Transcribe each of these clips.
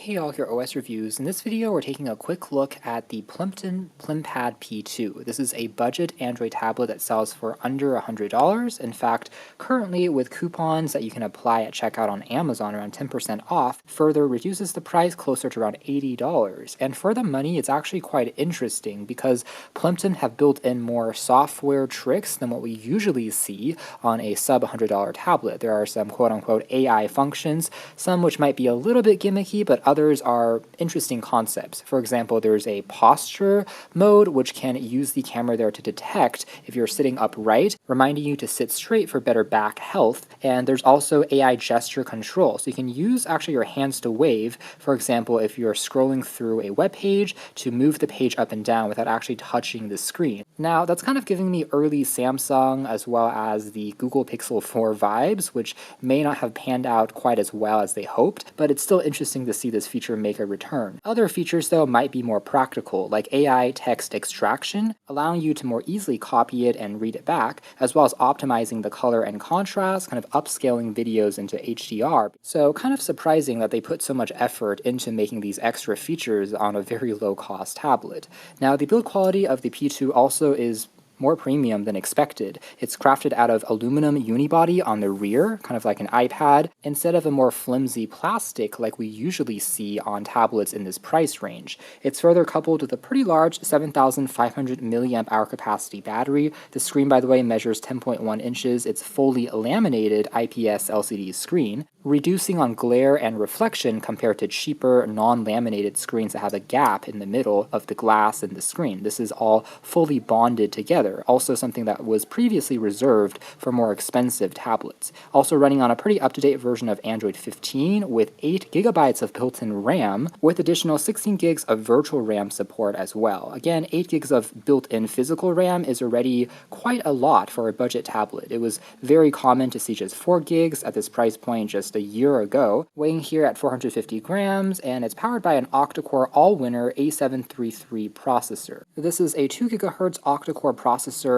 Hey all, your OS reviews. In this video, we're taking a quick look at the Plimpton Plimpad P2. This is a budget Android tablet that sells for under $100. In fact, currently with coupons that you can apply at checkout on Amazon around 10% off, further reduces the price closer to around $80. And for the money, it's actually quite interesting because Plimpton have built in more software tricks than what we usually see on a sub $100 tablet. There are some quote-unquote AI functions, some which might be a little bit gimmicky, but others are interesting concepts. For example, there's a posture mode which can use the camera there to detect if you're sitting upright, reminding you to sit straight for better back health. And there's also AI gesture control. So you can use actually your hands to wave, for example, if you're scrolling through a web page to move the page up and down without actually touching the screen. Now, that's kind of giving me early Samsung as well as the Google Pixel 4 vibes, which may not have panned out quite as well as they hoped, but it's still interesting to see this feature make a return. Other features, though, might be more practical, like AI text extraction, allowing you to more easily copy it and read it back, as well as optimizing the color and contrast, kind of upscaling videos into HDR. So kind of surprising that they put so much effort into making these extra features on a very low-cost tablet. Now, the build quality of the P2 also is more premium than expected. It's crafted out of aluminum unibody on the rear, kind of like an iPad, instead of a more flimsy plastic like we usually see on tablets in this price range. It's further coupled with a pretty large 7,500 milliamp hour capacity battery. The screen, by the way, measures 10.1 inches. It's fully laminated IPS LCD screen, reducing on glare and reflection compared to cheaper non-laminated screens that have a gap in the middle of the glass and the screen. This is all fully bonded together. Also something that was previously reserved for more expensive tablets. Also running on a pretty up-to-date version of Android 15 with 8 gigabytes of built-in RAM, with additional 16 gigs of virtual RAM support as well. Again, 8 gigs of built-in physical RAM is already quite a lot for a budget tablet. It was very common to see just 4 gigs at this price point just a year ago, weighing here at 450 grams, and it's powered by an octa-core all-winner A733 processor. This is a 2 gigahertz octa-core processor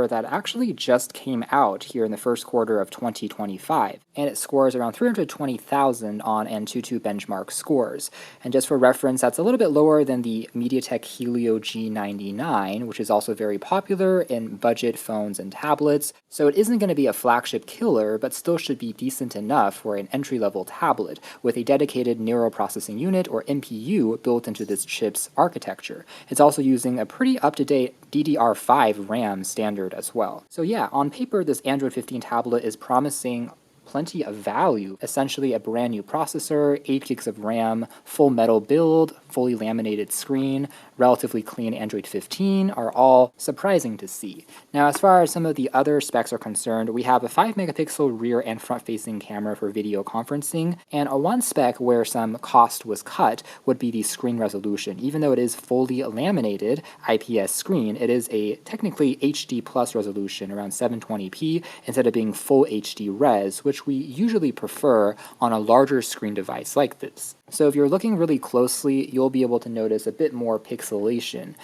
that actually just came out here in the first quarter of 2025, and it scores around 320,000 on Antutu benchmark scores. And just for reference, that's a little bit lower than the MediaTek Helio G99, which is also very popular in budget phones and tablets. So it isn't going to be a flagship killer, but still should be decent enough for an entry-level tablet with a dedicated neural processing unit, or NPU, built into this chip's architecture. It's also using a pretty up-to-date DDR5 RAM standard as well. So yeah, on paper, this Android 15 tablet is promising plenty of value. Essentially a brand new processor, 8 gigs of RAM, full metal build, fully laminated screen, relatively clean Android 15 are all surprising to see. Now, as far as some of the other specs are concerned, we have a 5 megapixel rear and front-facing camera for video conferencing, and a one spec where some cost was cut would be the screen resolution. Even though it is fully laminated IPS screen, it is a technically HD plus resolution, around 720p, instead of being full HD res, which we usually prefer on a larger screen device like this. So if you're looking really closely, you'll be able to notice a bit more pixelation.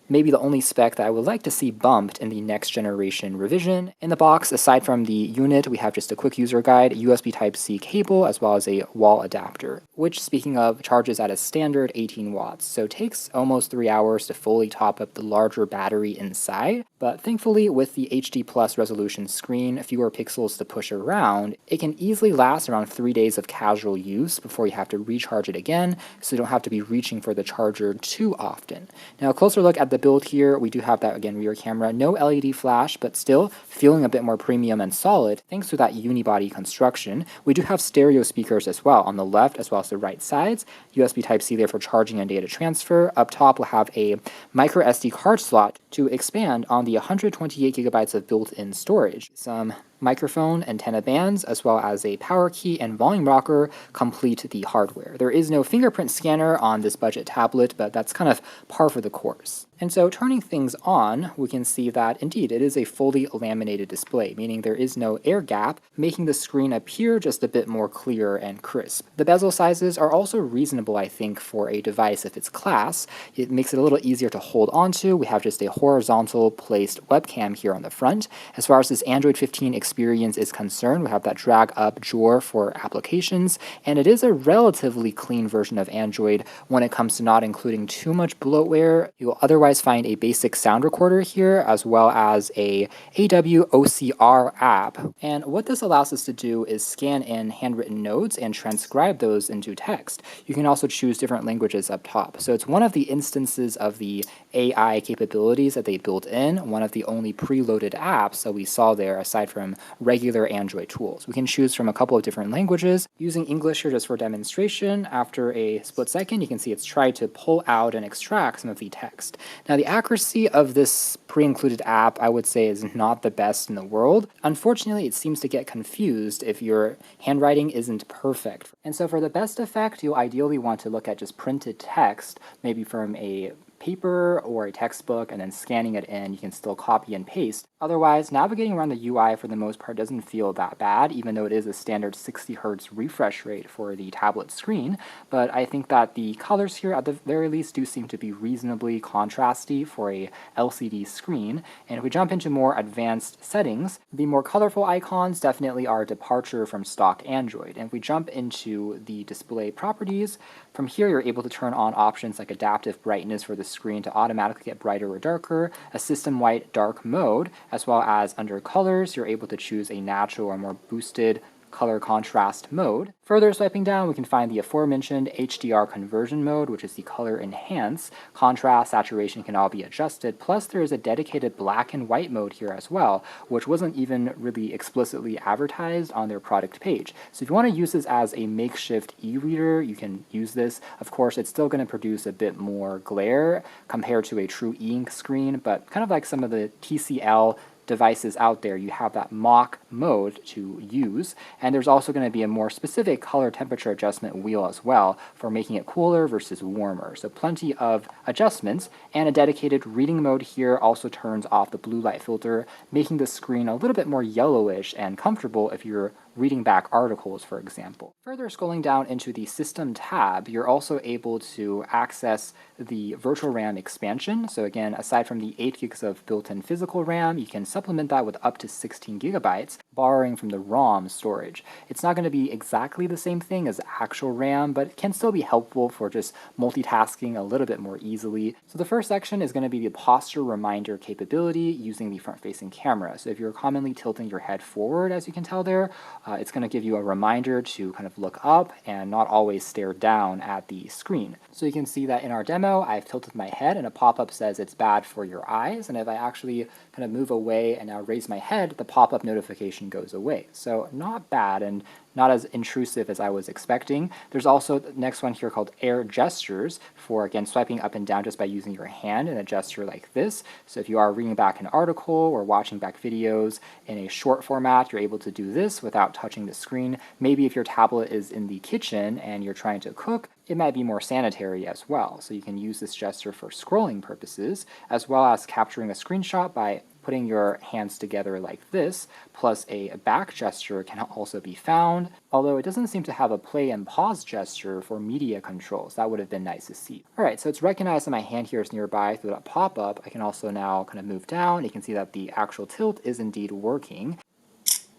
Maybe the only spec that I would like to see bumped in the next generation revision. In the box, aside from the unit, we have just a quick user guide, USB Type-C cable, as well as a wall adapter, which, speaking of, charges at a standard 18 watts, so it takes almost 3 hours to fully top up the larger battery inside. But thankfully, with the HD plus resolution screen, fewer pixels to push around, it can easily last around 3 days of casual use before you have to recharge it again, so you don't have to be reaching for the charger too often. Now, a closer look at the build here, we do have that, again, rear camera, no LED flash, but still feeling a bit more premium and solid thanks to that unibody construction. We do have stereo speakers as well on the left as well as the right sides, USB Type-C there for charging and data transfer. Up top, we'll have a micro SD card slot to expand on the 128 gigabytes of built-in storage. Some microphone, antenna bands, as well as a power key and volume rocker complete the hardware. There is no fingerprint scanner on this budget tablet, but that's kind of par for the course. And so turning things on, we can see that indeed it is a fully laminated display, meaning there is no air gap, making the screen appear just a bit more clear and crisp. The bezel sizes are also reasonable, I think, for a device of its class. It makes it a little easier to hold onto. We have just a horizontal placed webcam here on the front. As far as this Android 15 experience is concerned, we have that drag up drawer for applications, and it is a relatively clean version of Android when it comes to not including too much bloatware. You'll otherwise find a basic sound recorder here, as well as a AWOCR app. And what this allows us to do is scan in handwritten notes and transcribe those into text. You can also choose different languages up top. So it's one of the instances of the AI capabilities that they built in, one of the only preloaded apps that we saw there aside from regular Android tools. We can choose from a couple of different languages. Using English here just for demonstration, after a split second, you can see it's tried to pull out and extract some of the text. Now, the accuracy of this pre-included app, I would say, is not the best in the world. Unfortunately, it seems to get confused if your handwriting isn't perfect. And so for the best effect, you'll ideally want to look at just printed text, maybe from a paper or a textbook, and then scanning it in. You can still copy and paste. Otherwise, navigating around the UI for the most part doesn't feel that bad, even though it is a standard 60 Hz refresh rate for the tablet screen. But I think that the colors here, at the very least, do seem to be reasonably contrasty for a LCD screen. And if we jump into more advanced settings, the more colorful icons definitely are a departure from stock Android. And if we jump into the display properties, from here you're able to turn on options like adaptive brightness for the screen to automatically get brighter or darker, a system-wide dark mode, as well as under colors, you're able to choose a natural or more boosted color contrast mode. Further swiping down, we can find the aforementioned HDR conversion mode, which is the color enhance. Contrast, saturation can all be adjusted, plus there is a dedicated black and white mode here as well, which wasn't even really explicitly advertised on their product page. So if you want to use this as a makeshift e-reader, you can use this. Of course, it's still going to produce a bit more glare compared to a true e-ink screen, but kind of like some of the TCL devices out there, you have that mock mode to use, and there's also going to be a more specific color temperature adjustment wheel as well for making it cooler versus warmer. So plenty of adjustments, and a dedicated reading mode here also turns off the blue light filter, making the screen a little bit more yellowish and comfortable if you're reading back articles, for example. Further scrolling down into the System tab, you're also able to access the virtual RAM expansion. So again, aside from the 8 gigs of built-in physical RAM, you can supplement that with up to 16 gigabytes, borrowing from the ROM storage. It's not going to be exactly the same thing as actual RAM, but it can still be helpful for just multitasking a little bit more easily. So the first section is going to be the posture reminder capability using the front-facing camera. So if you're commonly tilting your head forward, as you can tell there, it's going to give you a reminder to kind of look up and not always stare down at the screen. So you can see that in our demo, I've tilted my head and a pop-up says it's bad for your eyes. And if I actually kind of move away and now raise my head, the pop-up notification goes away. So not bad and not as intrusive as I was expecting. There's also the next one here called air gestures for, again, swiping up and down just by using your hand in a gesture like this. So if you are reading back an article or watching back videos in a short format, you're able to do this without touching the screen. Maybe if your tablet is in the kitchen and you're trying to cook, it might be more sanitary as well. So you can use this gesture for scrolling purposes, as well as capturing a screenshot by putting your hands together like this, plus a back gesture can also be found, although it doesn't seem to have a play and pause gesture for media controls. That would have been nice to see. All right, so it's recognized that my hand here is nearby through that pop-up. I can also now kind of move down. You can see that the actual tilt is indeed working,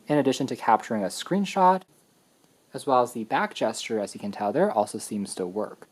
in addition to capturing a screenshot, as well as the back gesture, as you can tell there, also seems to work.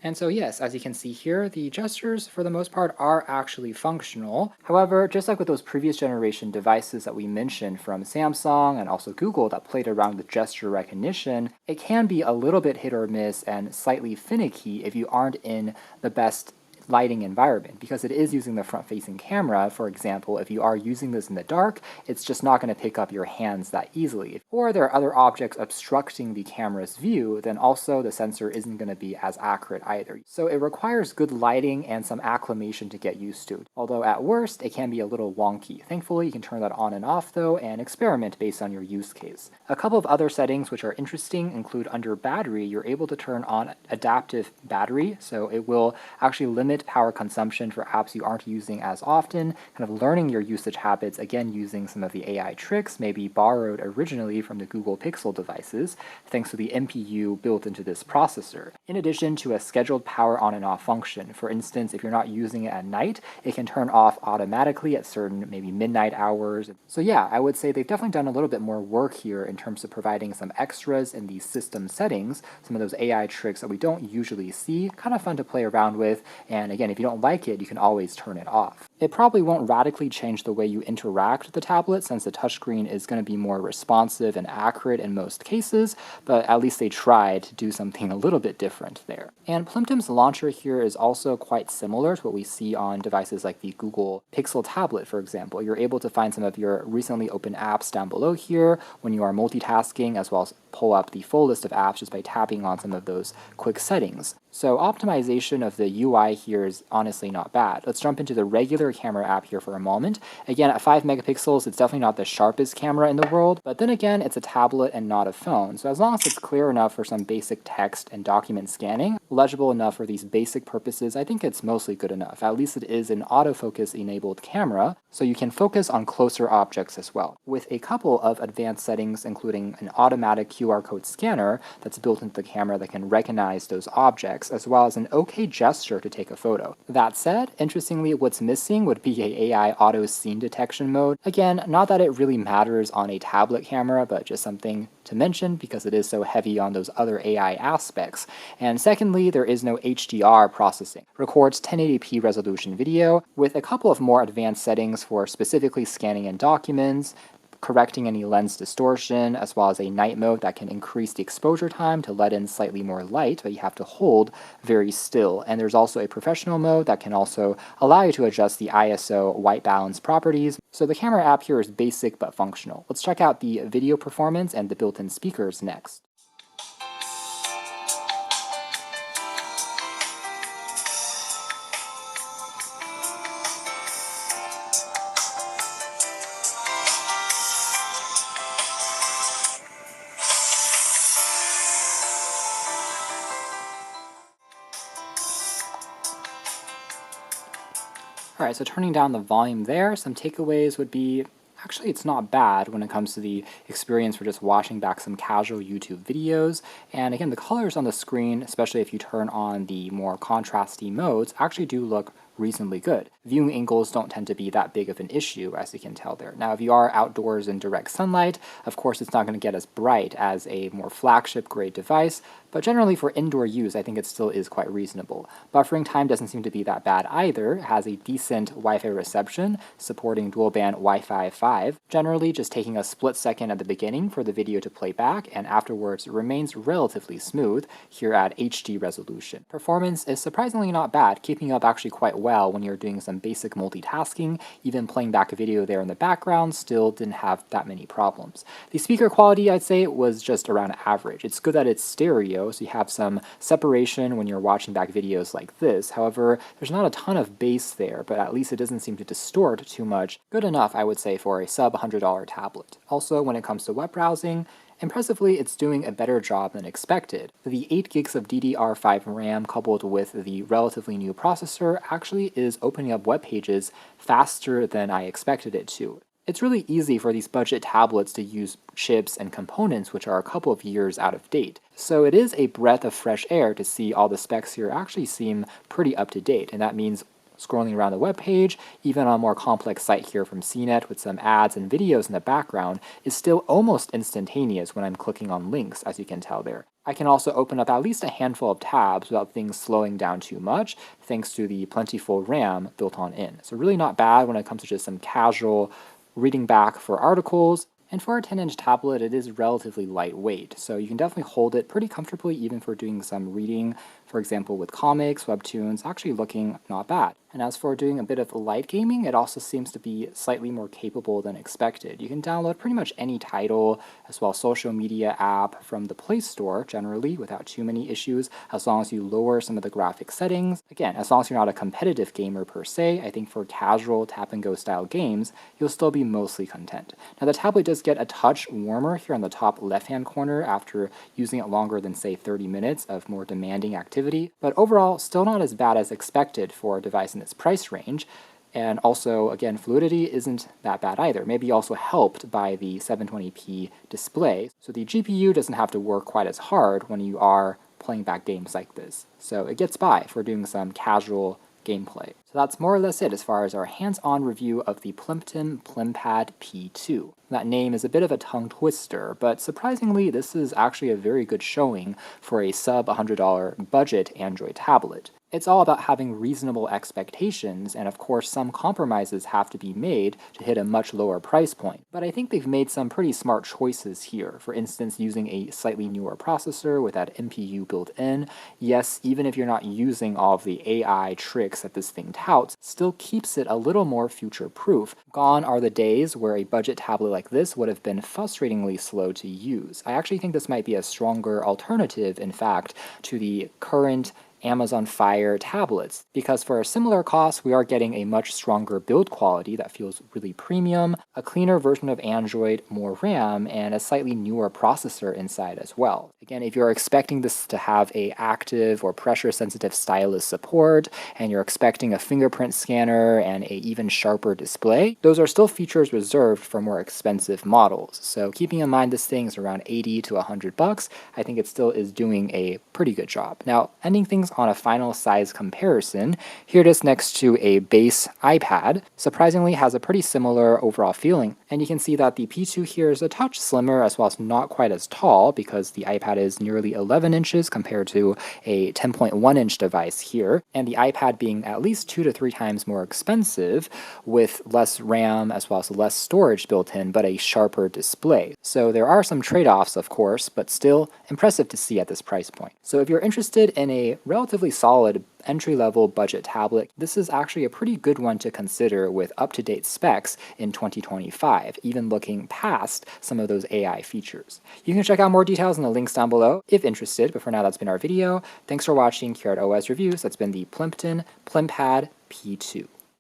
And so yes, as you can see here, the gestures for the most part are actually functional. However, just like with those previous generation devices that we mentioned from Samsung and also Google that played around with gesture recognition, it can be a little bit hit or miss and slightly finicky if you aren't in the best lighting environment, because it is using the front-facing camera. For example, if you are using this in the dark, it's just not going to pick up your hands that easily. Or there are other objects obstructing the camera's view, then also the sensor isn't going to be as accurate either. So it requires good lighting and some acclimation to get used to. Although at worst, it can be a little wonky. Thankfully, you can turn that on and off though, and experiment based on your use case. A couple of other settings which are interesting include under battery, you're able to turn on adaptive battery, so it will actually limit limit power consumption for apps you aren't using as often, kind of learning your usage habits, again using some of the AI tricks maybe borrowed originally from the Google Pixel devices, thanks to the NPU built into this processor. In addition to a scheduled power on and off function. For instance, if you're not using it at night, it can turn off automatically at certain maybe midnight hours. So yeah, I would say they've definitely done a little bit more work here in terms of providing some extras in these system settings, some of those AI tricks that we don't usually see, kind of fun to play around with, and again, if you don't like it, you can always turn it off. It probably won't radically change the way you interact with the tablet since the touchscreen is going to be more responsive and accurate in most cases, but at least they tried to do something a little bit different there. And Plimpton's launcher here is also quite similar to what we see on devices like the Google Pixel tablet, for example. You're able to find some of your recently opened apps down below here when you are multitasking, as well as pull up the full list of apps just by tapping on some of those quick settings. So optimization of the UI here is honestly not bad. Let's jump into the regular camera app here for a moment. Again, at 5 megapixels, it's definitely not the sharpest camera in the world, but then again, it's a tablet and not a phone. So as long as it's clear enough for some basic text and document scanning, legible enough for these basic purposes, I think it's mostly good enough. At least it is an autofocus enabled camera, so you can focus on closer objects as well. With a couple of advanced settings, including an automatic QR code scanner that's built into the camera that can recognize those objects, as well as an OK gesture to take a photo. That said, interestingly, what's missing would be a AI auto scene detection mode. Again, not that it really matters on a tablet camera, but just something to mention because it is so heavy on those other AI aspects. And secondly, there is no HDR processing. Records 1080p resolution video with a couple of more advanced settings for specifically scanning in documents, correcting any lens distortion, as well as a night mode that can increase the exposure time to let in slightly more light, but you have to hold very still. And there's also a professional mode that can also allow you to adjust the ISO white balance properties. So the camera app here is basic but functional. Let's check out the video performance and the built-in speakers next. Alright, so turning down the volume there, some takeaways would be, actually it's not bad when it comes to the experience for just watching back some casual YouTube videos. And again, the colors on the screen, especially if you turn on the more contrasty modes, actually do look reasonably good. Viewing angles don't tend to be that big of an issue, as you can tell there. Now, if you are outdoors in direct sunlight, of course it's not going to get as bright as a more flagship grade device, but generally for indoor use, I think it still is quite reasonable. Buffering time doesn't seem to be that bad either. It has a decent Wi-Fi reception, supporting dual-band Wi-Fi 5, generally just taking a split second at the beginning for the video to play back, and afterwards remains relatively smooth here at HD resolution. Performance is surprisingly not bad, keeping up actually quite well when you're doing some basic multitasking. Even playing back a video there in the background still didn't have that many problems. The speaker quality, I'd say, was just around average. It's good that it's stereo, so you have some separation when you're watching back videos like this. However, there's not a ton of bass there, but at least it doesn't seem to distort too much. Good enough, I would say, for a sub $100 tablet. Also, when it comes to web browsing, impressively, it's doing a better job than expected. The 8 gigs of DDR5 RAM coupled with the relatively new processor actually is opening up web pages faster than I expected it to. It's really easy for these budget tablets to use chips and components which are a couple of years out of date. So it is a breath of fresh air to see all the specs here actually seem pretty up to date, and that means scrolling around the web page, even on a more complex site here from CNET with some ads and videos in the background, is still almost instantaneous when I'm clicking on links, as you can tell there. I can also open up at least a handful of tabs without things slowing down too much, thanks to the plentiful RAM built on in. So really not bad when it comes to just some casual reading back for articles. And for a 10-inch tablet, it is relatively lightweight, so you can definitely hold it pretty comfortably even for doing some reading, for example with comics, webtoons, actually looking not bad. And as for doing a bit of light gaming, it also seems to be slightly more capable than expected. You can download pretty much any title, as well as social media app from the Play Store, generally, without too many issues, as long as you lower some of the graphic settings. Again, as long as you're not a competitive gamer per se, I think for casual tap-and-go style games, you'll still be mostly content. Now, the tablet does get a touch warmer here on the top left-hand corner after using it longer than, say, 30 minutes of more demanding activity, but overall, still not as bad as expected for a device in its price range. And also, again, fluidity isn't that bad either, maybe also helped by the 720p display, so the GPU doesn't have to work quite as hard when you are playing back games like this. So it gets by for doing some casual gameplay. So that's more or less it as far as our hands-on review of the Plimpton Plimpad P2. That name is a bit of a tongue twister, but surprisingly this is actually a very good showing for a sub $100 budget Android tablet. It's all about having reasonable expectations, and of course some compromises have to be made to hit a much lower price point. But I think they've made some pretty smart choices here. For instance, using a slightly newer processor with that NPU built in. Yes, even if you're not using all of the AI tricks that this thing touts, still keeps it a little more future-proof. Gone are the days where a budget tablet like this would have been frustratingly slow to use. I actually think this might be a stronger alternative, in fact, to the current Amazon Fire tablets, because for a similar cost, we are getting a much stronger build quality that feels really premium, a cleaner version of Android, more RAM, and a slightly newer processor inside as well. Again, if you're expecting this to have a active or pressure-sensitive stylus support, and you're expecting a fingerprint scanner and a even sharper display, those are still features reserved for more expensive models. So keeping in mind this thing is around 80 to 100 bucks, I think it still is doing a pretty good job. Now, ending things on a final size comparison, here it is next to a base iPad. Surprisingly has a pretty similar overall feeling, and you can see that the P2 here is a touch slimmer as well as not quite as tall because the iPad is nearly 11 inches compared to a 10.1 inch device here, and the iPad being at least 2 to 3 times more expensive with less RAM as well as less storage built in, but a sharper display. So there are some trade-offs, of course, but still impressive to see at this price point. So if you're interested in a relatively solid entry-level budget tablet, this is actually a pretty good one to consider with up-to-date specs in 2025, even looking past some of those AI features. You can check out more details in the links down below if interested, but for now that's been our video. Thanks for watching here at OS Reviews. That's been the Plimpton Plimpad P2.